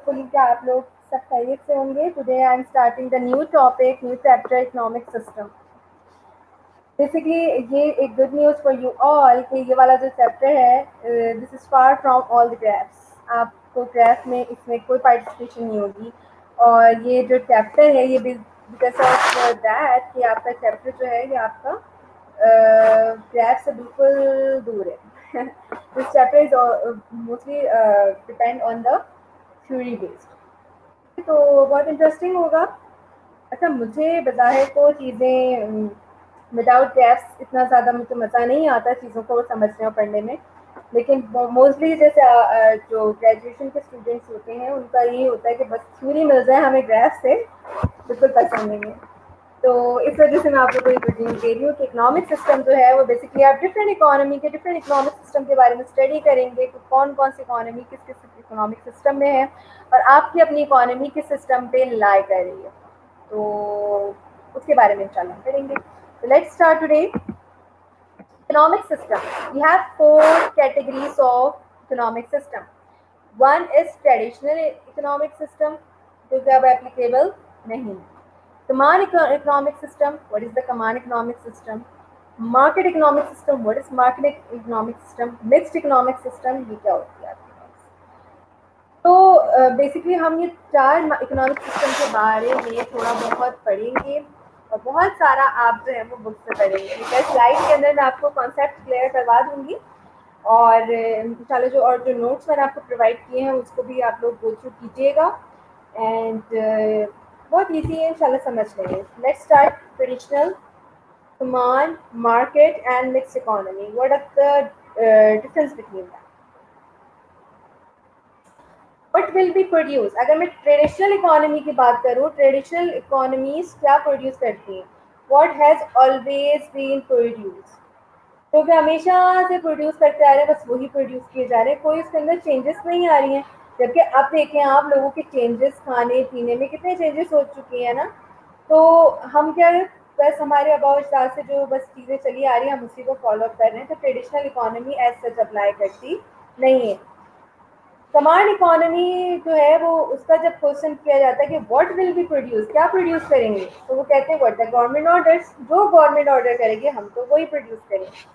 Hopefully क्या आप लोग सब खैरियत से होंगे। Today I am starting the new topic, new chapter, economic system. Basically ये एक good news for you all कि ये वाला जो चैप्टर है, this is far from all the graphs. आपको ग्राफ में इसमें कोई पार्टिसिपेशन नहीं होगी। और ये जो चैप्टर है ये बिकॉज ऑफ दैट कि आपका चैप्टर जो है ये आपका ग्राफ से बिल्कुल दूर है। This chapter is mostly depend on the theory based. तो बहुत इंटरेस्टिंग होगा। अच्छा, मुझे बज़ाहिर तो चीज़ें विदाउट ग्राफ्स इतना ज़्यादा मुझे मज़ा नहीं आता चीज़ों को समझने और पढ़ने में। लेकिन मोस्टली जैसे जो ग्रेजुएशन के स्टूडेंट्स होते हैं उनका ये होता है कि बस थ्योरी मिल जाए, हमें ग्राफ से बिल्कुल पसंद नहीं है। तो इस वजह से मैं आप लोगों को एक रिव्यू दे रही हूँ कि इकोनॉमिक सिस्टम जो है वो बेसिकली आप डिफरेंट इकोनॉमी के डिफरेंट इकोनॉमिक सिस्टम के बारे में स्टडी करेंगे कि कौन कौन सी इकोनॉमी किस किस इकोनॉमिक सिस्टम में है और आपकी अपनी इकोनॉमी किस सिस्टम पे लाई कर रही है। तो उसके बारे में इंशाल्लाह हम करेंगे। So let's start today. Economic system. We have four categories of economic system. One is traditional economic system, जो कि अब applicable नहीं है. Command economic system. What is the command economic system? Market economic system. What is market economic system? Mixed economic system. ये क्या होती है आपके पास? तो बेसिकली हम ये चार इकोनॉमिक सिस्टम के बारे में थोड़ा बहुत पढ़ेंगे और बहुत सारा आप जो है वो बुक से पढ़ेंगे। मैं स्लाइड के अंदर मैं आपको कॉन्सेप्ट क्लियर करवा दूंगी और इंशाल्लाह जो नोट्स मैंने आपको प्रोवाइड किए हैं उसको भी आप लोग गो थ्रू कीजिएगा। एंड बहुत ईजी है, इंशाल्लाह समझ लेंगे। Let's start. Traditional, command, market and mix economy. What are the difference between that? What will be produce. अगर मैं ट्रेडिशनल इकोनॉमी की बात करूँ, ट्रेडिशनल इकोनॉमीज क्या प्रोड्यूस करती हैं? What has always been produce, तो वे हमेशा से प्रोड्यूस करते आ रहे हैं, बस वही प्रोड्यूस किए जा रहे हैं, कोई उसके अंदर चेंजेस नहीं आ रही हैं। जबकि अब देखें आप लोगों के चेंजेस, खाने पीने में कितने चेंजेस हो चुके हैं ना। तो हम क्या, बस हमारे अबाव अजदाद से जो बस चीज़ें चली आ रही हैं हम उसी को फॉलो अप कर रहे हैं। तो traditional economy as such apply करती नहीं है। कमांड इकोनॉमी जो है वो उसका जब क्वेश्चन किया जाता है कि व्हाट विल बी प्रोड्यूस, क्या प्रोड्यूस करेंगे, तो वो कहते हैं व्हाट द गवर्नमेंट ऑर्डर्स, जो गवर्नमेंट ऑर्डर करेगी हम तो वही प्रोड्यूस करेंगे।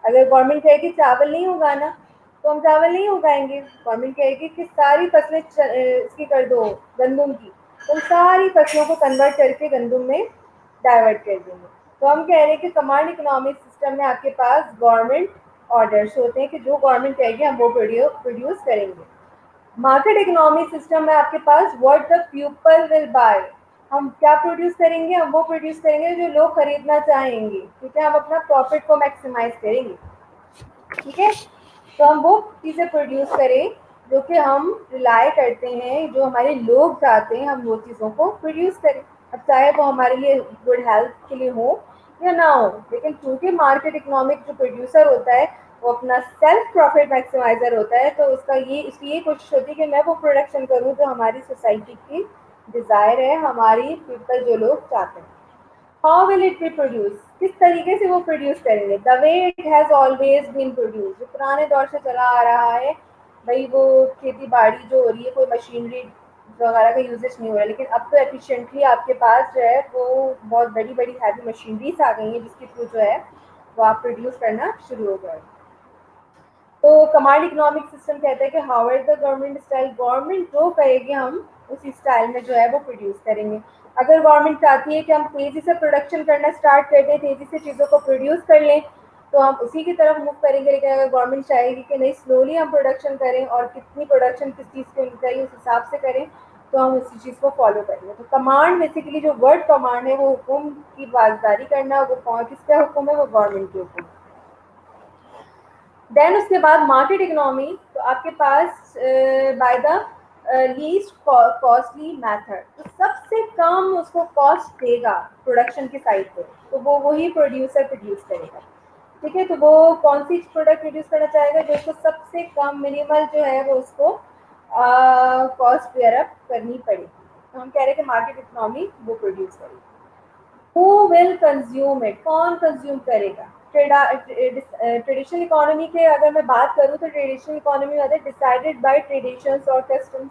अगर गवर्नमेंट कहेगी चावल नहीं उगाना तो हम चावल नहीं उगाएंगे। गवर्नमेंट कहेगी कि सारी फसलें इसकी कर दो गंदम की, तो हम सारी फसलों को कन्वर्ट करके गंदम में डाइवर्ट कर देंगे। तो हम कह रहे हैं कि कमांड इकोनॉमिक सिस्टम में आपके पास गवर्नमेंट ऑर्डर्स होते हैं कि जो गवर्नमेंट कहेगी हम वो प्रोड्यूस करेंगे। मार्केट इकोनॉमिक सिस्टम में आपके पास what the people will buy, हम क्या प्रोड्यूस करेंगे, हम वो प्रोड्यूस करेंगे जो लोग खरीदना चाहेंगे, ठीक है, हम अपना प्रॉफिट को मैक्सिमाइज करेंगे। ठीक है, तो हम वो चीज़ें प्रोड्यूस करें जो कि हम रिलाई करते हैं, जो हमारे लोग चाहते हैं, हम वो चीज़ों को प्रोड्यूस करें। अब चाहे वो हमारे लिए गुड हेल्थ के लिए हो या ना हो, लेकिन क्योंकि मार्केट इकोनॉमिक जो प्रोड्यूसर होता है वो अपना सेल्फ प्रॉफिट मैक्सिमाइजर होता है, तो इसकी ये कोशिश होती है कि मैं वो प्रोडक्शन करूँ जो हमारी सोसाइटी की डिज़ायर है, हमारी पीपल जो लोग चाहते हैं। How will it be produce, किस तरीके से वो प्रोड्यूस करेंगे? The way it has always been produce, जो पुराने दौर से चला आ रहा है भाई, वो खेती बाड़ी जो हो रही है कोई मशीनरी वगैरह का यूजेज नहीं हो रहा है, लेकिन अब तो एफिशिएंटली आपके पास जो है वो बहुत बड़ी बड़ी हैवी मशीनरीज आ गई हैं जिसके थ्रू जो है वो आप प्रोड्यूस करना शुरू हो गए। तो कमांड इकोनॉमिक सिस्टम कहता है कि how the government style, government जो कहेगी हम उसी स्टाइल में जो है वो प्रोड्यूस करेंगे। अगर गवर्नमेंट चाहती है कि हम तेज़ी से प्रोडक्शन करना स्टार्ट कर दें, तेज़ी से चीज़ों को प्रोड्यूस कर लें, तो हम उसी की तरफ मूव करेंगे। लेकिन अगर गवर्नमेंट चाहेगी कि नहीं, स्लोली हम प्रोडक्शन करें और कितनी प्रोडक्शन किस चीज़ की होनी चाहिए उस हिसाब से करें, तो हम उसी चीज़ को फॉलो करेंगे। तो कमांड बेसिकली जो वर्ड कमांड है वो हुक्म की बाजदारी करना, वो कौन किसका हुक्म है, वो गवर्नमेंट के हुक्म। देन उसके बाद मार्केट इकोनॉमी, तो आपके पास by the least costly method, तो सबसे कम उसको कॉस्ट देगा प्रोडक्शन की साइड पे, तो वो वही प्रोड्यूसर प्रोड्यूस करेगा। ठीक है, तो वो कौन सी प्रोडक्ट प्रोड्यूस करना चाहेगा जो उसको सबसे कम मिनिमल जो है वो उसको कॉस्ट बेयर अप करनी पड़ेगी। तो हम कह रहे हैं कि मार्केट इकोनॉमी वो प्रोड्यूस करेगी। हु विल कंज्यूम इट, कौन कंज्यूम करेगा? ट्रेडिशनल इकोनॉमी के अगर मैं बात करूँ तो ट्रेडिशनल इकोनॉमी में डिसाइडेड बाय ट्रेडिशंस और कस्टम्स,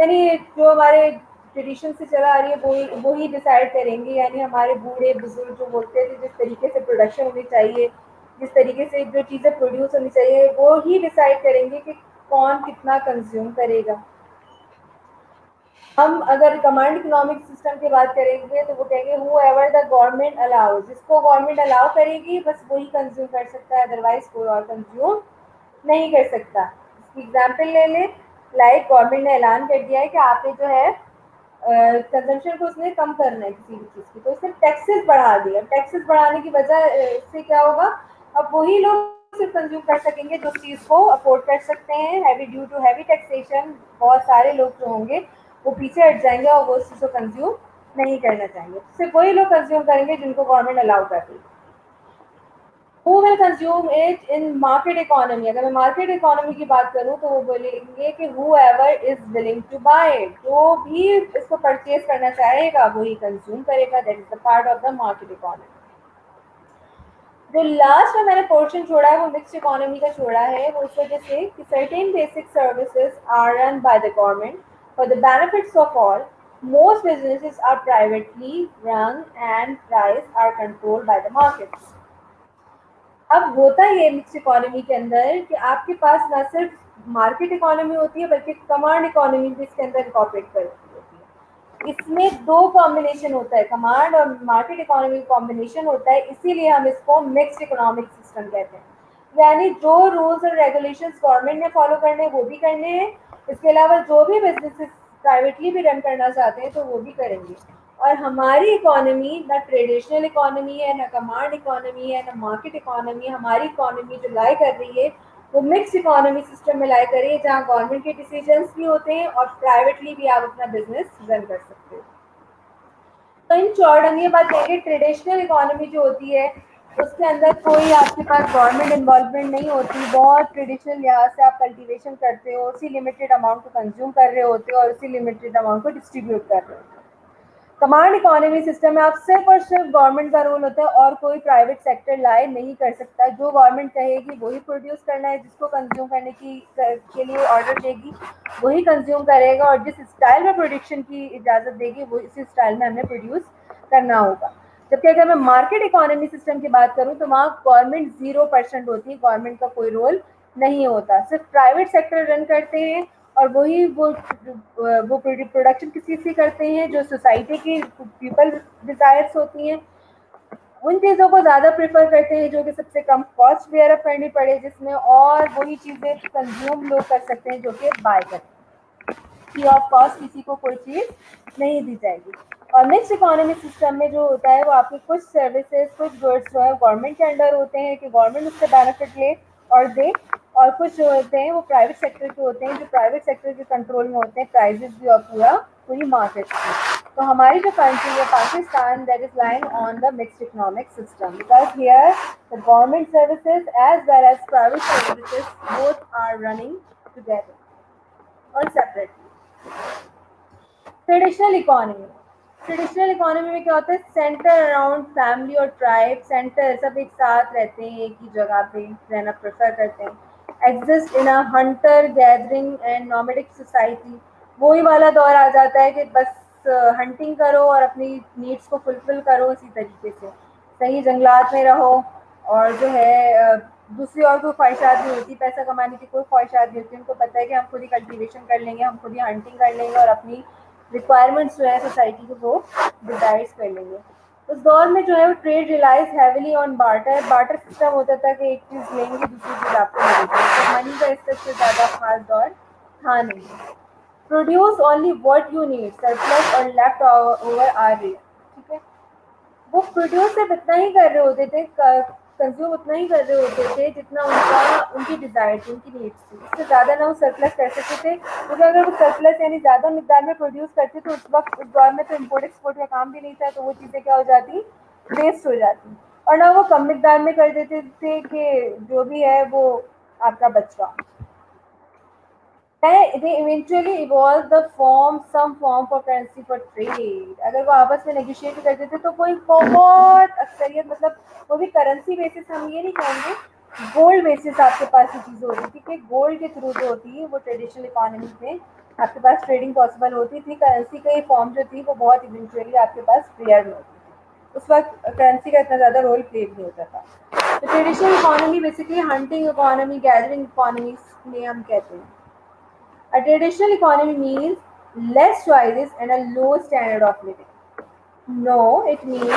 यानी जो हमारे ट्रेडिशन से चला आ रही है वही डिसाइड करेंगे, यानी हमारे बूढ़े बुजुर्ग जो बोलते थे जिस तरीके से प्रोडक्शन होनी चाहिए, जिस तरीके से जो चीज़ें प्रोड्यूस होनी चाहिए, वो ही डिसाइड करेंगे कि कौन कितना कंज्यूम करेगा। हम अगर कमांड इकोनॉमिक सिस्टम की बात करेंगे तो वो कहेंगे who ever the government allows, जिसको गवर्नमेंट अलाउ करेगी बस वही कंज्यूम कर सकता है, अदरवाइज कोई और कंज्यूम नहीं कर सकता। इसकी एग्जाम्पल ले लें, लाइक गवर्नमेंट ने ऐलान कर दिया है कि आपने जो है कंजम्पशन को उसने कम करना है किसी भी चीज़ की, तो उसने टैक्सेस बढ़ा दिया। टैक्सेस बढ़ाने की वजह से क्या होगा, अब वही लोग सिर्फ कंज्यूम कर सकेंगे जो चीज़ को अफोर्ड कर सकते हैं। Heavy due to heavy taxation बहुत सारे लोग जो होंगे वो पीछे हट जाएंगे और वो उस चीज़ को कंज्यूम नहीं करना चाहेंगे। सिर्फ वही लोग कंज्यूम करेंगे जिनको गवर्नमेंट अलाउ कर रही है। Who will consume it in market economy? अगर मैं मार्केट इकोनॉमी की बात करूँ तो वो बोलेंगे कि whoever is willing to buy it, जो भी इसको परचेज करना चाहेगा वही कंज्यूम करेगा। That is the part of the market economy. जो लास्ट में मैंने पोर्शन छोड़ा है वो मिक्स्ड इकोनॉमी का छोड़ा है, वो इस वजह से कि certain basic services are run by the government for the benefits of all, most businesses are privately run and price are controlled by the markets. अब होता ये मिक्स इकोनॉमी के अंदर कि आपके पास ना सिर्फ मार्केट इकोनॉमी होती है बल्कि कमांड इकोनॉमी भी इसके अंदर इनकॉर्पोरेट करती होती है। इसमें दो कॉम्बिनेशन होता है, कमांड और मार्केट इकोनॉमी कॉम्बिनेशन होता है, इसीलिए हम इसको मिक्स्ड इकोनॉमिक सिस्टम कहते हैं। यानी जो रूल्स और रेगुलेशंस गवर्नमेंट ने फॉलो करने हैं वो भी करने हैं, इसके अलावा जो भी बिजनेसेस प्राइवेटली भी रन करना चाहते हैं तो वो भी करेंगे। और हमारी इकोनॉमी ना ट्रेडिशनल इकोनॉमी है, ना कमांड इकोनॉमी है, ना मार्केट इकोनॉमी है। हमारी इकोनॉमी जो लाई कर रही है वो मिक्स इकोनॉमी सिस्टम में लाई कर रही है, जहाँ गवर्नमेंट के डिसीजंस भी होते हैं और प्राइवेटली भी आप अपना बिजनेस रन कर सकते हो। तो इन शॉर्ट हम ये बात कहेंगे, ट्रेडिशनल इकोनॉमी जो होती है उसके अंदर कोई आपके पास गवर्नमेंट इन्वॉल्वमेंट नहीं होती। बहुत ट्रेडिशनल लिहाज से आप कल्टीवेशन करते हो, उसी लिमिटेड अमाउंट को कंज्यूम कर रहे होते हो और उसी लिमिटेड अमाउंट को डिस्ट्रीब्यूट कर रहे होते हो। कमांड इकोनॉमी सिस्टम में आप सिर्फ और सिर्फ गवर्नमेंट का रोल होता है और कोई प्राइवेट सेक्टर लाए नहीं कर सकता। जो गवर्नमेंट कहेगी वही प्रोड्यूस करना है, जिसको कंज्यूम करने के लिए ऑर्डर देगी वही कंज्यूम करेगा, और जिस स्टाइल में प्रोडक्शन की इजाज़त देगी वो इसी स्टाइल में हमें प्रोड्यूस करना होगा। जबकि अगर मैं मार्केट इकोनॉमी सिस्टम की बात करूँ तो वहाँ गवर्नमेंट 0% होती है, गवर्नमेंट का कोई रोल नहीं होता। सिर्फ प्राइवेट सेक्टर रन करते हैं और वही वो प्रोडक्शन किसी से करते हैं जो सोसाइटी की पीपल डिजायर्स होती हैं। उन चीज़ों को ज़्यादा प्रेफर करते हैं जो कि सबसे कम कॉस्ट बेयर अप करनी पड़े, जिसमें और वही चीज़ें कंज्यूम लोग कर सकते हैं जो कि बाय करते हैं। फ्री ऑफ कॉस्ट किसी को कोई चीज़ नहीं दी जाएगी। और मिक्स इकोनॉमिक सिस्टम में जो होता है वो आपके कुछ सर्विसेज कुछ गुड्स जो है गवर्नमेंट के अंडर होते हैं कि गवर्नमेंट उससे बेनिफिट ले और दे, और कुछ जो होते हैं वो प्राइवेट सेक्टर के होते हैं जो प्राइवेट सेक्टर के कंट्रोल में होते हैं, प्राइजेस भी और पूरी मार्केट की। तो हमारी जो कंट्री है Pakistan, that is lying on the mixed economic system because here the government services as well as private services both are running together और सेपरेटली। ट्रेडिशनल इकोनॉमी में क्या होता है, सेंटर अराउंड फैमिली और ट्राइब, सेंटर सब एक साथ रहते हैं, एक ही जगह पे रहना प्रेफर करते हैं। Exist in a Hunter gathering and nomadic society, वही वाला दौर आ जाता है कि बस हंटिंग करो और अपनी नीड्स को फुलफिल करो इसी तरीके से, कहीं जंगलात में रहो और जो है दूसरी और कोई ख्वाहिशात नहीं होती, पैसा कमाने की कोई ख्वाहिशात नहीं होती। उनको पता है कि हम खुद ही कल्टीवेशन कर लेंगे, हम खुद ही हंटिंग कर लेंगे और अपनी रिक्वायरमेंट्स जो है सोसाइटी को वो डिसाइड कर लेंगे। उस दौर में जो है वो trade relies heavily on barter. Barter system होता था कि एक चीज़ लेंगे दूसरी चीज़ आपको मिलेगी, तो मनी का इससे ज़्यादा खास दौर था नहीं। Produce only what you need, surplus और लेफ्ट ओवर आर रेयर, ठीक है। वो प्रोड्यूस सिर्फ इतना ही कर रहे होते थे, कंज्यूम उतना ही कर रहे होते थे जितना उनकी डिज़ायर थी, उनकी नीड्स थी। इससे ज़्यादा ना वो सरप्लस कर सकते थे, क्योंकि अगर वो सरप्लस यानी ज़्यादा मिकदार में प्रोड्यूस करते तो उस वक्त उस दौर में तो इम्पोर्ट एक्सपोर्ट का काम भी नहीं था, तो वो चीज़ें क्या हो जाती, वेस्ट हो जाती। और ना वो कम मिकदार में कर देते थे कि जो भी है वो आपका बचवा। they eventually evolve the form some form for currency for trade। अगर वो आपस में नेगोशिएट करते थे तो कोई बहुत अक्सरियत, मतलब वो भी करेंसी बेसिस, हम ये नहीं कहेंगे गोल्ड बेसिस आपके पास ये चीज़ होती थी कि गोल्ड के थ्रू जो होती है वो ट्रेडिशनल इकोनॉमी में आपके पास ट्रेडिंग पॉसिबल होती थी, करेंसी की फॉर्म जो थी वो बहुत इवेंचुअली आपके पास रेयर में होती थी, उस वक्त करेंसी का इतना ज़्यादा रोल प्ले नहीं होता था। तो traditional economy basically hunting economy, gathering economy में हम कहते हैं। A traditional economy means less choices and a low standard of living. No, it means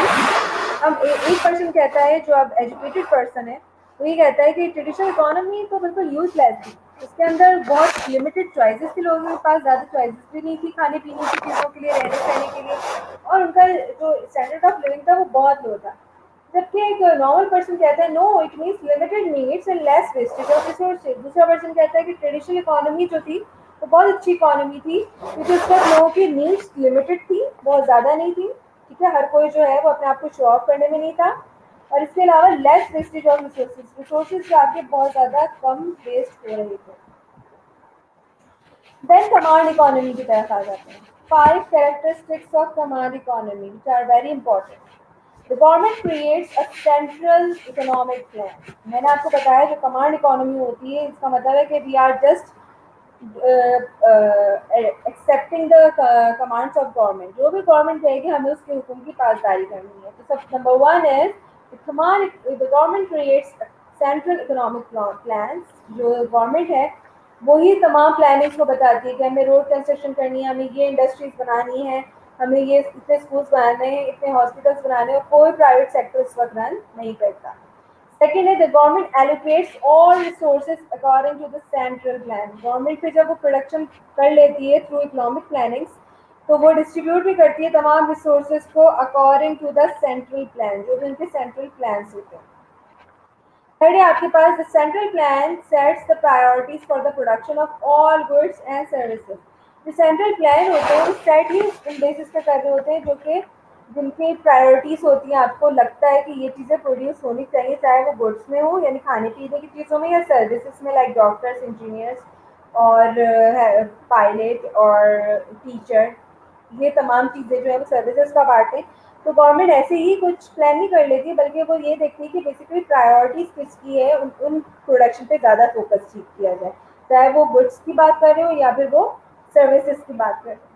हम एक पर्सन कहता है जो अब एजुकेटेड पर्सन है, वो ये कहता है कि ट्रेडिशनल इकोनॉमी तो बिल्कुल यूजलेस थी, उसके अंदर बहुत लिमिटेड चॉइसेस थी, लोगों के पास ज़्यादा चॉइसेस भी नहीं थी खाने पीने की चीज़ों के लिए, रहने सहने के लिए, और उनका जो स्टैंडर्ड ऑफ लिविंग था वो बहुत लो था। जबकि एक नॉर्मल पर्सन कहता है no, it means limited needs and less wastage of resources. दूसरा पर्सन कहता है कि ट्रेडिशनल इकोनॉमी जो थी वो बहुत अच्छी इकोनॉमी थी, क्योंकि उस पर लोगों की नीड्स लिमिटेड थी, बहुत ज़्यादा नहीं थी, ठीक है, हर कोई जो है वो अपने आप को शो ऑफ करने में नहीं था, और इसके अलावा less wastage of resources, resources जाके बहुत ज़्यादा कम वेस्ट हो रहे थे। देन कमांड इकोनॉमी की तरफ आ जाते हैं। 5 characteristics of command economy which are very important. The government creates a central economic plan. मैंने आपको बताया जो कमांड इकोनॉमी होती है, इसका मतलब है कि we are just accepting the commands of government, जो भी गवर्नमेंट कहेगी हमें उसके हुक्म की पासदारी करनी है। तो सब number 1 is command, the government creates central economic plan. जो गवर्नमेंट है वही तमाम प्लानिंग्स को बताती है कि हमें रोड कंस्ट्रक्शन करनी है, हमें ये इंडस्ट्रीज बनानी है, हमें ये इतने स्कूल्स बनाने हैं, इतने हॉस्पिटल्स बनाने हैं, और कोई प्राइवेट सेक्टर इस वक्त रन नहीं करता। सेकेंड है the government allocates all resources according to the central plan. Government फिर जब वो प्रोडक्शन कर लेती है थ्रू इकोनॉमिक प्लानिंग्स, तो वो डिस्ट्रीब्यूट भी करती है तमाम रिसोर्सेज को according to the central plan, जो भी उनके सेंट्रल प्लान होते हैं। थर्ड है आपके पास the central plan sets the priorities for the production of all goods and services. जो सेंट्रल प्लान होते हैं वो सेट ही उन बेसिस पे कर रहे होते हैं जो कि जिनकी प्रायोरिटीज होती हैं, आपको लगता है कि ये चीज़ें प्रोड्यूस होनी चाहिए, चाहे वो गुड्स में हो यानी खाने पीने की चीज़ों में, या सर्विसेज में लाइक डॉक्टर्स, इंजीनियर्स और पायलट और टीचर, ये तमाम चीज़ें जो है वो सर्विसेज का पार्ट है। तो गवर्नमेंट ऐसे ही कुछ प्लान नहीं कर लेती, बल्कि वो ये देखती है कि बेसिकली प्रायोरिटीज किसकी है, उन प्रोडक्शन पे ज़्यादा फोकस किया जाए, चाहे वो गुड्स की बात कर रहे हो या फिर वो सर्विसेज की बात कर रहे हो।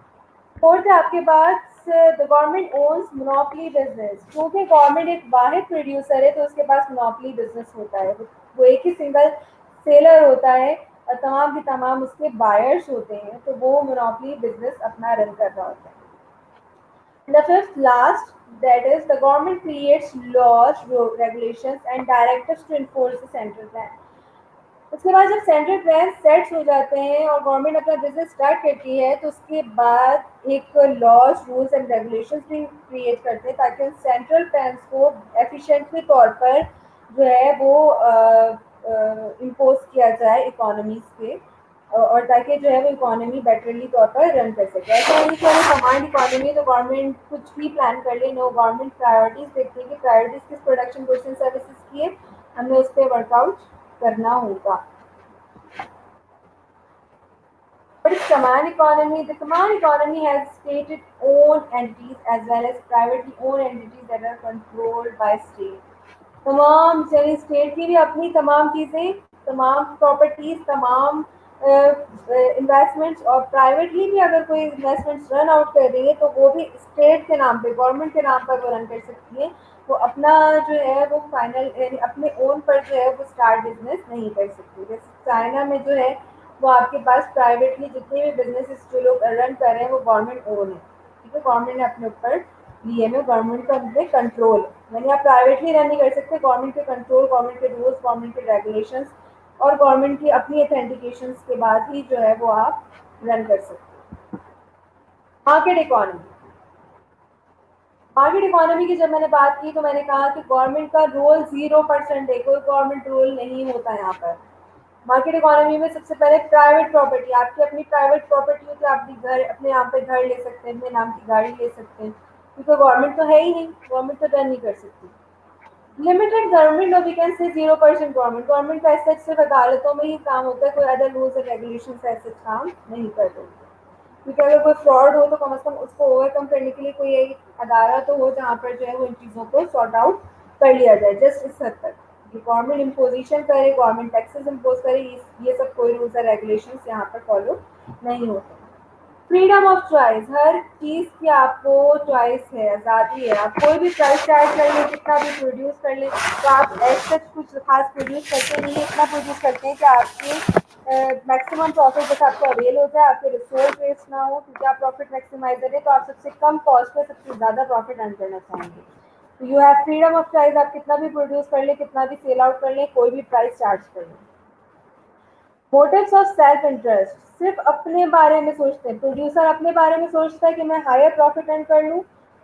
फोर्थ है आपके पास the government owns monopoly business. क्योंकि गवर्नमेंट एक वाहिद प्रोड्यूसर है तो उसके पास मोनोपोली बिजनेस होता है, वो एक ही सिंगल सेलर होता है और तमाम के तमाम उसके बायर्स होते हैं, तो वो मोनोपोली बिजनेस अपना रन कर रहा होता है। The fifth last, that is the government creates laws, regulations and directives to enforce the central plan. उसके बाद जब सेंट्रल प्लान सेट्स हो जाते हैं और गवर्नमेंट अपना बिजनेस स्टार्ट करती है, तो उसके बाद एक लॉज, रूल्स एंड रेगुलेशंस भी क्रिएट करते हैं ताकि उन सेंट्रल प्लान्स को एफिशिएंटली तौर पर जो है वो इम्पोज किया जाए इकोनॉमीज पे, और ताकि जो है वो इकोनॉमी बेटरली तौर पर रन कर सके। ऐसा नहीं कि हमें कमांड इकोनॉमी तो गवर्नमेंट कुछ भी प्लान कर ले, नो, गवर्नमेंट प्रायोरिटीज देखती है कि प्रायोरिटीज किस प्रोडक्शन गुड्स एंड सर्विसेज की है, हमें उस पर वर्कआउट करना होगा। But its command economy, the command economy has state-owned entities as well as privately owned entities that are controlled by state. तमाम चलिए स्टेट की भी अपनी तमाम चीज़ें, तमाम प्रॉपर्टीज, तमाम इन्वेस्टमेंट्स, और प्राइवेटली भी अगर कोई इन्वेस्टमेंट्स रन आउट कर रही है तो वो भी स्टेट के नाम पे, गवर्नमेंट के नाम पर वो रन कर सकती है। वो अपना जो है वो फाइनल यानी अपने ओन पर जो है वो स्टार्ट बिजनेस नहीं कर सकती। जैसे चाइना में जो है वो आपके पास प्राइवेटली जितने भी बिजनेस जो लोग रन कर रहे हैं वो गवर्नमेंट ओन है, ठीक है, गवर्नमेंट ने अपने ऊपर लिए में, गवर्नमेंट का उन पर कंट्रोल, यानी आप प्राइवेटली रन नहीं कर सकते, गवर्नमेंट के कंट्रोल, गवर्नमेंट के रूल्स, गवर्नमेंट के रेगुलेशंस और गवर्नमेंट की अपनी ऑथेंटिकेशंस के बाद ही जो है वो आप रन कर सकते हैं। मार्केट इकोनॉमी, मार्केट इकोनॉमी की जब मैंने बात की तो मैंने कहा कि गवर्नमेंट का रोल 0% है, कोई गवर्नमेंट रोल नहीं होता यहाँ पर। मार्केट इकोनॉमी में सबसे पहले प्राइवेट प्रॉपर्टी, आपकी अपनी प्राइवेट प्रॉपर्टी होती है, आप घर अपने नाम पे घर ले सकते हैं, अपने नाम की गाड़ी ले सकते हैं, क्योंकि गवर्नमेंट तो है ही नहीं, गवर्नमेंट तो डन नहीं कर सकती। लिमिटेड गवर्नमेंट, और we can say 0% government, government का ऐसा सिर्फ अदालतों में ही काम होता है, कोई अदर रूल्स और रेगुलेशन ऐसे काम नहीं करते, क्योंकि अगर कोई फ्रॉड हो तो कम से कम उसको ओवरकम करने के लिए कोई एक अदालत तो हो जहाँ पर जो है वो इन चीज़ों को सॉर्ट आउट कर लिया जाए। जस्ट इस हद तक गवर्नमेंट इम्पोजिशन करे, गवर्नमेंट टैक्सेस इम्पोज करे, ये सब कोई रूल्स और रेगुलेशन यहाँ पर फॉलो नहीं होते। फ्रीडम ऑफ चॉइस, हर चीज़ की आपको चॉइस है, आज़ादी है, आप कोई भी प्राइस चार्ज कर लें, कितना भी प्रोड्यूस कर लें। तो आप ऐसा कुछ खास प्रोड्यूस करते नहीं हैं, इतना प्रोड्यूस करते हैं कि आपकी मैक्सिमम प्रॉफिट बस आपको अवेल हो जाए, आपके रिसोर्स वेस्ट ना हो, क्योंकि आप प्रॉफिट मैक्सिमाइजर है तो आप सबसे कम कॉस्ट में सबसे ज़्यादा प्रॉफिट अर्न करना चाहेंगे। तो you have freedom of choice, आप कितना भी प्रोड्यूस कर लें, कितना भी सेल आउट कर लें, कोई भी प्राइस चार्ज कर लें। मोटिव्स ऑफ सेल्फ इंटरेस्ट, सिर्फ अपने बारे में सोचते हैं, प्रोड्यूसर अपने बारे में सोचता है कि मैं हायर प्रॉफिट अर्न कर लूँ,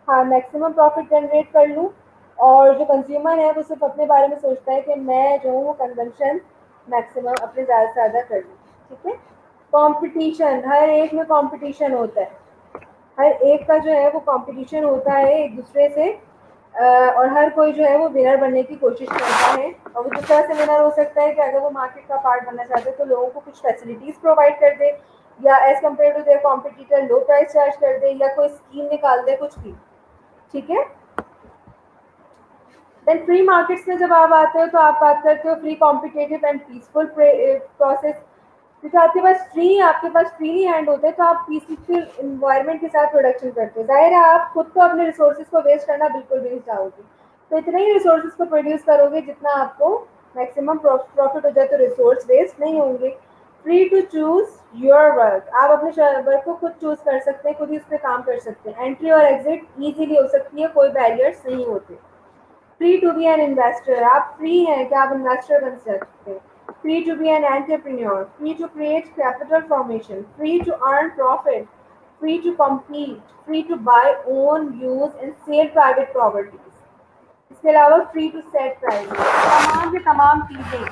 हाँ मैक्सिमम प्रॉफिट जनरेट कर लूँ। और जो कंज्यूमर है वो सिर्फ अपने बारे में सोचता है कि मैं जो हूँ वो कंजम्पशन मैक्सिमम अपने ज़्यादा से ज़्यादा कर लूँ। ठीक है। कंपटीशन, हर एक में कंपटीशन होता है, हर एक का जो है वो कंपटीशन होता है एक दूसरे से। और हर कोई जो है वो विनर बनने की कोशिश करता है। और वो जिस तरह से विनर हो सकता है कि अगर वो मार्केट का पार्ट बनना चाहते हैं तो लोगों को कुछ फैसिलिटीज प्रोवाइड कर दे, या as compare to their competitor low price charge कर दे, या कोई स्कीम निकाल दे, कुछ भी। ठीक है। देन फ्री मार्केट्स में जब आप आते हो तो आप बात करते हो free competitive and peaceful process, क्योंकि आपके पास फ्रीली हैंड होते हैं तो आप पीसफुल इन्वायरमेंट के साथ प्रोडक्शन करते हैं। जाहिर है आप खुद को अपने रिसोर्सेज को वेस्ट करना बिल्कुल भी नहीं चाहोगे, तो इतने ही रिसोर्सेज को प्रोड्यूस करोगे जितना आपको मैक्सिमम प्रॉफिट हो जाए, तो रिसोर्स वेस्ट नहीं होंगे। Free to choose your work, आप अपने वर्क को खुद चूज कर सकते हैं, खुद ही उस पर काम कर सकते हैं। एंट्री और एग्जिट ईजिली हो सकती है, कोई बैरियर्स नहीं होते। Free to be an investor, आप फ्री हैं कि आप इन्वेस्टर बन सकते हैं। Free to be an entrepreneur, free to create capital formation, free to earn profit, free to compete, free to buy own use and sell private properties. इसके अलावा free to set price, तमाम की तमाम चीज़ें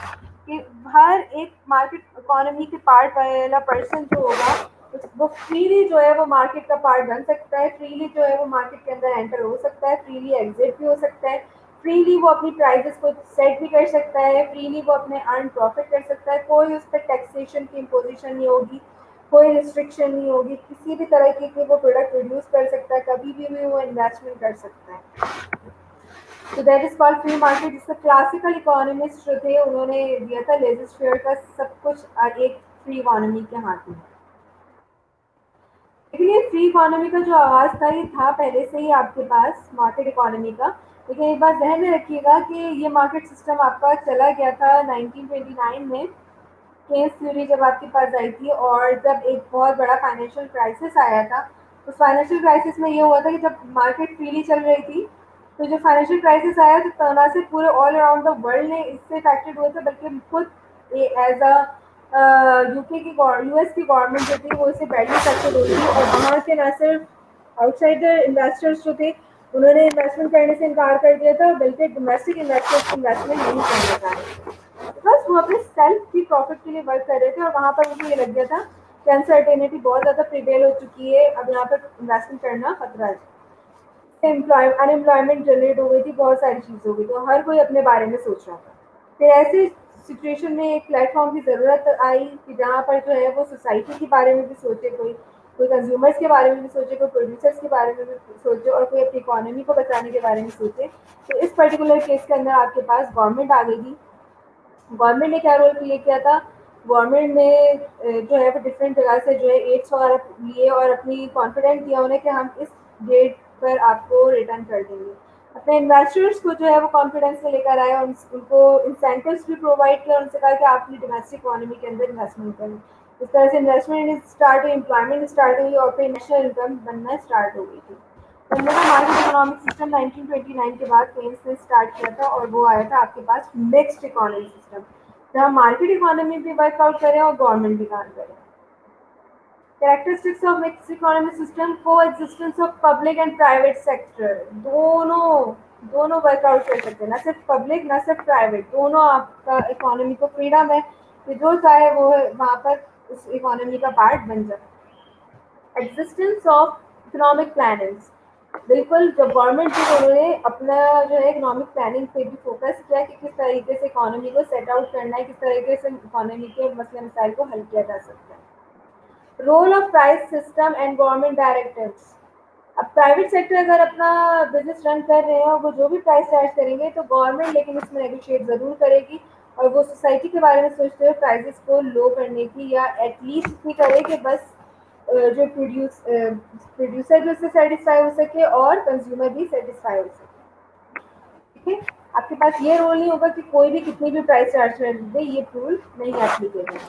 कि हर एक मार्केट इकोनॉमी के part वाला पर्सन जो होगा वो फ्रीली जो है वो मार्केट का पार्ट बन सकता है, फ्रीली जो है वो मार्केट के अंदर एंटर हो सकता है, फ्रीली एग्जिट भी हो सकता है, फ्रीली वो अपनी प्राइजेस को सेट भी कर सकता है, फ्रीली वो अपने अर्न प्रॉफिट कर सकता है। कोई उस पर टैक्सेशन की इम्पोजिशन नहीं होगी, कोई रिस्ट्रिक्शन नहीं होगी, किसी भी तरह की वो प्रोडक्ट प्रोड्यूस कर सकता है, कभी भी वो इन्वेस्टमेंट कर सकता है। तो that is called free market, जिसका क्लासिकल इकोनॉमिस्ट जो थे उन्होंने दिया था लेजिस्फेयर का सब कुछ एक फ्री इकोनॉमी के हाथ में। लेकिन ये फ्री इकोनॉमी का जो आवाज़ था ये था पहले से ही आपके पास मार्केट इकोनॉमी का। लेकिन एक बात ध्यान में रखिएगा कि ये मार्केट सिस्टम आपका चला गया था 1929 में, केस थ्योरी जब आपके पास आई थी, और जब एक बहुत बड़ा फाइनेंशियल क्राइसिस आया था। उस फाइनेंशियल क्राइसिस में ये हुआ था कि जब मार्केट फ्रीली चल रही थी, तो जो फाइनेंशियल क्राइसिस आया तो तना से पूरे ऑल अराउंड द वर्ल्ड ने इससे अफेक्टेड हुए थे, बल्कि खुद एज अ यूके की यूएस की गवर्नमेंट जो थी वो इससे बैडली अफेक्टेड हुई थी। और वहाँ के न सिर्फ आउटसाइडर इन्वेस्टर्स जो थे उन्होंने इन्वेस्टमेंट करने से इनकार कर दिया था, बल्कि डोमेस्टिक इन्वेस्टर्स इन्वेस्टमेंट नहीं करना चाह रहे थे, बस वो अपने सेल्फ की प्रॉफिट के लिए वर्क कर रहे थे। और वहाँ पर उनको ये लग गया था कि अनसर्टेनिटी बहुत ज़्यादा प्रिवेल हो चुकी है, अब यहाँ पर इन्वेस्टमेंट करना खतरा है। अनएम्प्लॉयमेंट जनरेट हो गई थी, बहुत सारी चीज़ हो गई, तो हर कोई अपने बारे में सोच रहा था। फिर ऐसे सिचुएशन में एक प्लेटफॉर्म की ज़रूरत आई कि जहाँ पर जो है वो सोसाइटी के बारे में भी सोचे, कोई कोई कंज्यूमर्स के बारे में भी सोचे, कोई प्रोड्यूसर्स के बारे में भी सोचे, और कोई अपनी इकोनॉमी को बचाने के बारे में सोचे। तो इस पर्टिकुलर केस के अंदर आपके पास गवर्नमेंट आ गई थी। गवर्नमेंट ने क्या रोल प्ले किया था, गवर्नमेंट ने जो है वो डिफरेंट जगह से जो है एड्स वगैरह लिए और अपनी कॉन्फिडेंट किया उन्हें कि हम इस डेट पर आपको रिटर्न कर देंगे। अपने इन्वेस्टर्स को जो है वो कॉन्फिडेंस में लेकर आए और उनको इंसेंटिव्स भी प्रोवाइड किया, उनसे कहा कि आप अपनी डोमेस्टिक इकोनॉमी के अंदर इन्वेस्टमेंट करें। इस तरह से इन्वेस्टमेंट स्टार्ट हुई, एम्प्लॉयमेंट स्टार्ट हुई, और फिर नेशनल इनकम बनना स्टार्ट हो गई थी। तो मार्केट इकोनॉमिक सिस्टम 1929 के बाद केन्स ने स्टार्ट किया था, और वो आया था आपके पास मिक्स्ड इकोनॉमिक सिस्टम, जहाँ मार्केट इकोनॉमी भी वर्कआउट करें और गवर्नमेंट भी काम करे। Characteristics of mixed economic system, coexistence of public and private sector, दोनों दोनों वर्कआउट कर सकते हैं, ना सिर्फ पब्लिक ना सिर्फ प्राइवेट, दोनों आपका इकोनॉमी को फ्रीडम है कि जो चाहे वो वहाँ पर उस इकोनॉमी का पार्ट बन जाए। एग्जिस्टेंस ऑफ इकोनॉमिक प्लानिंग्स, बिल्कुल जब गवर्नमेंट थी तो उन्होंने अपना जो है इकोनॉमिक प्लानिंग पे भी फोकस किया कि किस तरीके से इकोनॉमी को सेट आउट करना है, किस तरीके से इकोनॉमी के मसले मसाइल को हल किया जा सकता है। Role of price system and government directives, अब प्राइवेट सेक्टर अगर अपना बिजनेस रन कर रहे हैं और वो जो भी प्राइस चार्ज करेंगे तो गवर्नमेंट लेकिन इसमें नेगोशिएट ज़रूर करेगी, और वो सोसाइटी के बारे में सोचते हुए प्राइसेस को लो करने की, या एटलीस्ट इतनी करे कि बस जो प्रोड्यूसर भी उससे सेटिस्फाई हो सके और कंज्यूमर भी सेटिस्फाई हो सके। ठीक है, आपके पास ये रूल नहीं होगा कि कोई भी कितनी भी प्राइस चार्ज कर दे, ये रूल नहीं एप्लीकेबल है।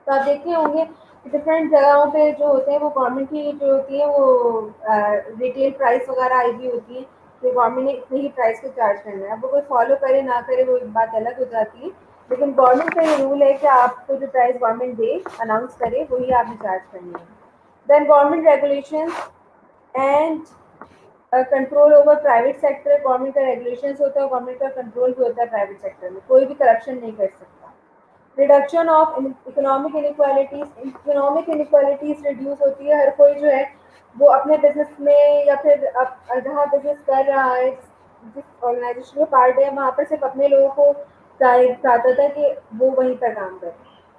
तो आप देखते होंगे कि डिफरेंट जगहों पे जो होते हैं वो गवर्नमेंट की जो होती है वो रिटेल प्राइस वगैरह आई हुई होती है कि गवर्नमेंट ने इतनी ही प्राइस को चार्ज करना है। अब वो कोई फॉलो करे ना करे वो एक बात अलग हो जाती है, लेकिन गवर्नमेंट का ये रूल है कि आपको जो प्राइस गवर्नमेंट दे अनाउंस करे वही आपने चार्ज करनी है। Then government regulation and control over private sector. Government का रेगुलेशन होता है, गवर्नमेंट का कंट्रोल भी होता है प्राइवेट सेक्टर में, कोई भी करप्शन नहीं कर सकता। Reduction of economic economic inequalities reduce होती है। हर कोई जो है वो अपने बिजनेस में या फिर जहाँ बिजनेस कर रहा है, जिस ऑर्गेनाइजेशन में पार्ट है, वहाँ पर सिर्फ अपने लोगों को चाहता था कि वो वहीं पर काम करे।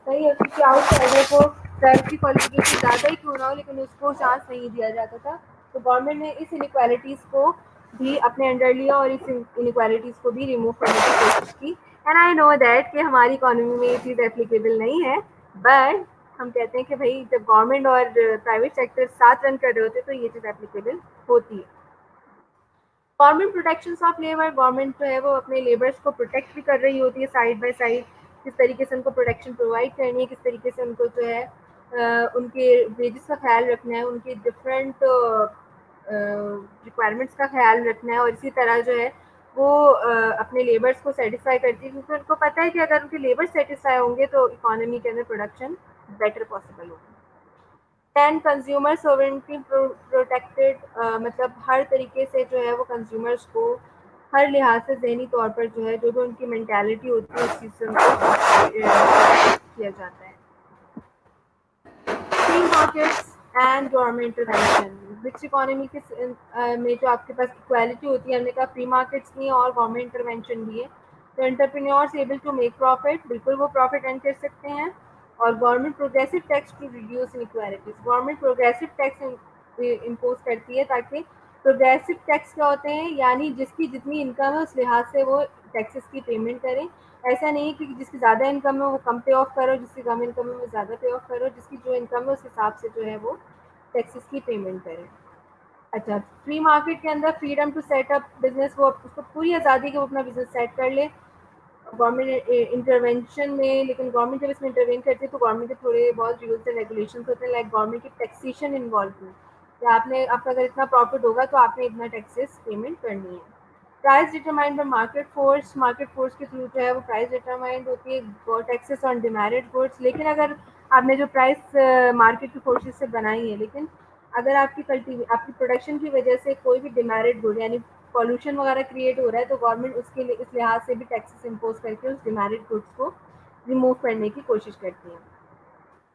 सही है, क्योंकि आउटसाइडर को चाहे की क्वालिफिकेशन ज़्यादा ही क्यों ना हो लेकिन उसको चांस नहीं दिया जाता था। तो गवर्नमेंट ने इस इनक्वालिटीज़ को भी अपने अंडर लिया और इस इनक्वालिटीज़ को भी रिमूव करने की कोशिश की। एंड आई नो दैट कि हमारी इकोनॉमी में ये चीज़ एप्लीकेबल नहीं है, बट हम कहते हैं कि भाई जब गवर्नमेंट और प्राइवेट सेक्टर साथ रन कर रहे होते तो ये चीज़ एप्लीकेबल होती है। Government protection of labour. Government जो है वो अपने लेबर्स को प्रोटेक्ट भी कर रही होती है साइड बाय साइड, किस तरीके से उनको प्रोटेक्शन प्रोवाइड करनी है, किस तरीके से उनको जो है उनके वेजेस का ख्याल रखना है, उनके डिफरेंट रिक्वायरमेंट्स का ख्याल रखना है। और इसी तरह जो है वो अपने लेबर्स को सेटिस्फाई करती है, क्योंकि उनको पता है कि अगर उनके लेबर सेटिस्फाई होंगे तो इकोनॉमी के अंदर प्रोडक्शन बेटर पॉसिबल होगा। दैन कंज्यूमर सोवरेनिटी प्रोटेक्टेड, मतलब हर तरीके से जो है वो कंज्यूमर्स को हर लिहाज से ज़हनी तौर पर जो है जो भी उनकी मेंटालिटी होती है उस चीज़ से उनको किया जाता है। Free markets and government intervention. Mix economy के में जो आपके पास इक्वालिटी होती है, हमने कहा फ्री मार्केट्स भी हैं और गवर्नमेंट इंटरवेंशन भी है। तो entrepreneurs able to make profit, बिल्कुल वो प्रॉफिट अर्न कर सकते हैं। और government progressive tax to reduce inequalities. Government progressive tax impose करती है ताकि प्रोग्रेसिव टैक्स क्या होते हैं, यानी जिसकी जितनी इनकम है उस लिहाज से वो टैक्सेस की पेमेंट करें। ऐसा नहीं है कि जिसकी ज़्यादा इनकम है वो कम पे ऑफ करो, जिसकी कम इनकम है वो ज़्यादा पे ऑफ करो, जिसकी जो इनकम है उस हिसाब से जो है वो टैक्सेस की पेमेंट करें। अच्छा, फ्री मार्केट के अंदर freedom to set up business, वो उसको पूरी आज़ादी कि वो अपना बिजनेस सेट कर ले गवर्नमेंट इंटरवेंशन में। लेकिन गवर्नमेंट जब इसमें इंटरवेन करती है तो गवर्नमेंट के थोड़े बहुत रूल्स एंड रेगुलेशन होते हैं, लाइक गवर्नमेंट की टैक्सेशन इन्वॉल्वमेंट, कि आपका अगर इतना प्रॉफिट होगा तो आपने इतना टैक्सेस पेमेंट करनी है। Price determined by market force. Market force के थ्रू जो है वो प्राइस डिटरमाइंड होती है, टैक्सेस ऑन डिमेरिड गुड्स। लेकिन अगर आपने जो प्राइस मार्केट की फोर्सेस से बनाई है, लेकिन अगर आपकी प्रोडक्शन की वजह से कोई भी डिमेरिड गुड यानी पॉल्यूशन वगैरह क्रिएट हो रहा है तो गवर्नमेंट उसके लिए इस लिहाज से भी टैक्सेस इम्पोज करके उस डिमेरिड गुड्स को रिमूव करने की कोशिश करती है।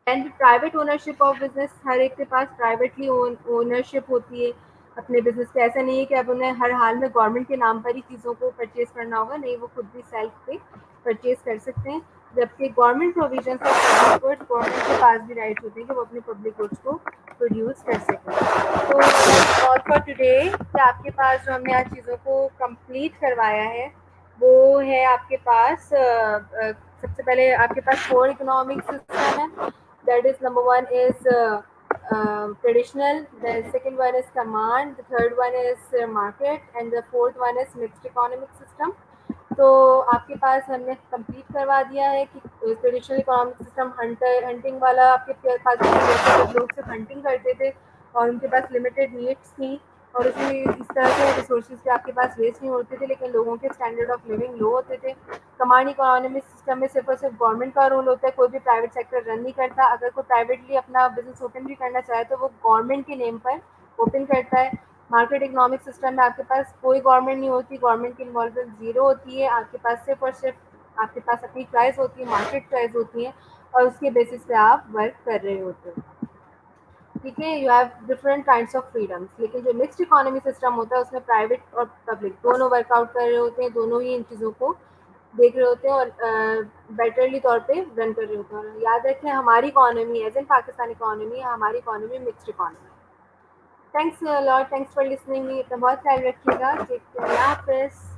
And private ownership of business. हर एक के पास प्राइवेटली ओनरशिप होती है अपने बिजनेस पे। ऐसा नहीं है कि अब उन्हें हर हाल में गवर्नमेंट के नाम पर ही चीज़ों को परचेज करना होगा, नहीं, वो खुद भी सेल्फ पे परचेज कर सकते हैं। जबकि government provision of public goods, government के पास भी राइट होते हैं कि वो अपने पब्लिक गुड्स को प्रोड्यूस कर सकें। तो ऑल फॉर टुडे, कि आपके पास जो हमने आज चीज़ों को कंप्लीट करवाया है वो है आपके पास सबसे पहले आपके पास 4 इकोनॉमिक सिस्टम है। That is, number one is traditional, the second one is command, the third one is market, and the fourth one is mixed economic system. तो आपके पास हमने कंप्लीट करवा दिया है कि ट्रेडिशनल इकोनॉमिक सिस्टम हंटिंग वाला आपके पास लोग सिर्फ हंटिंग करते थे और उनके पास लिमिटेड नीड्स थी और उसी इस तरह के रिसोर्सेज के आपके पास वेस्ट नहीं होते थे, लेकिन लोगों के स्टैंडर्ड ऑफ लिविंग लो होते थे। कमांड इकोनॉमिक सिस्टम में सिर्फ और सिर्फ गवर्नमेंट का रोल होता है, कोई भी प्राइवेट सेक्टर रन नहीं करता। अगर कोई प्राइवेटली अपना बिजनेस ओपन भी करना चाहे तो वो गवर्नमेंट के नेम पर ओपन करता है। मार्केट इकोनॉमिक सिस्टम में आपके पास कोई गवर्नमेंट नहीं होती, गवर्नमेंट की इन्वॉल्वमेंट जीरो होती है। आपके पास सिर्फ और सिर्फ आपके पास अपनी चॉइस होती है, मार्केट चॉइस होती है और उसके बेसिस पे आप वर्क कर रहे होते हो। ठीक है, you have different kinds of freedoms. लेकिन जो मिक्स्ड इकोनॉमी सिस्टम होता है उसमें प्राइवेट और पब्लिक दोनों वर्कआउट कर रहे होते हैं, दोनों ही इन चीज़ों को देख रहे होते हैं और बेटरली तौर पे रन कर रहे होते हैं। याद रखें, हमारी economy as in Pakistan economy, हमारी economy mixed economy. Thanks lot, thanks for listening. अपना बहुत ख्याल रखिएगा। टेक केयर, अल्लाह हाफिज़।